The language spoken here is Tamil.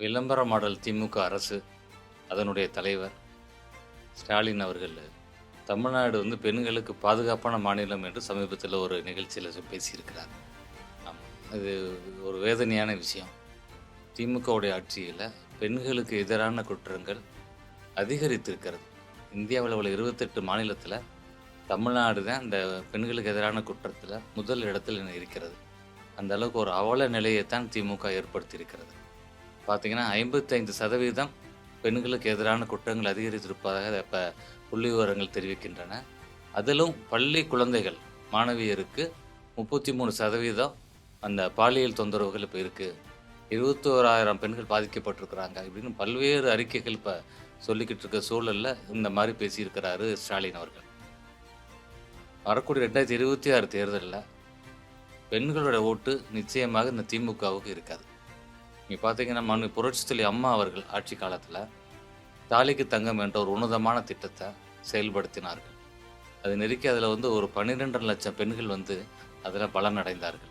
விளம்பர மாடல் திமுக அரசு, அதனுடைய தலைவர் ஸ்டாலின் அவர்கள், தமிழ்நாடு வந்து பெண்களுக்கு பாதுகாப்பான மாநிலம் என்று சமீபத்தில் ஒரு நிகழ்ச்சியில் பேசியிருக்கிறார். ஆமாம், இது ஒரு வேதனையான விஷயம். திமுகவுடைய ஆட்சியில் பெண்களுக்கு எதிரான குற்றங்கள் அதிகரித்திருக்கிறது. இந்தியாவில் உள்ள 28 மாநிலத்தில் தமிழ்நாடு தான் இந்த பெண்களுக்கு எதிரான குற்றத்தில் முதல் இடத்தில் இருக்கிறது. அந்த அளவுக்கு ஒரு அவல நிலையைத்தான் திமுக ஏற்படுத்தியிருக்கிறது. பார்த்தீங்கன்னா 55% பெண்களுக்கு எதிரான குற்றங்கள் அதிகரித்திருப்பதாக இப்போ புள்ளி விவரங்கள் தெரிவிக்கின்றன. அதிலும் பள்ளி குழந்தைகள் மாணவியருக்கு 33% அந்த பாலியல் தொந்தரவுகள் இப்போ இருக்குது. 21,000 பெண்கள் பாதிக்கப்பட்டிருக்கிறாங்க இப்படின்னு பல்வேறு அறிக்கைகள் இப்போ சொல்லிக்கிட்டு இருக்க சூழலில் இந்த மாதிரி பேசியிருக்கிறாரு ஸ்டாலின் அவர்கள். வரக்கூடிய 2026 தேர்தலில் பெண்களோட ஓட்டு நிச்சயமாக இந்த திமுகவுக்கு இருக்காது. நீங்கள் பார்த்தீங்கன்னா புரட்சித்தலைவி அம்மா அவர்கள் ஆட்சி காலத்தில் தாலிக்கு தங்கம் என்ற ஒரு உன்னதமான திட்டத்தை செயல்படுத்தினார்கள். அது நெருக்கி அதில் வந்து ஒரு 12 லட்சம் பெண்கள் வந்து அதில் பலனடைந்தார்கள்.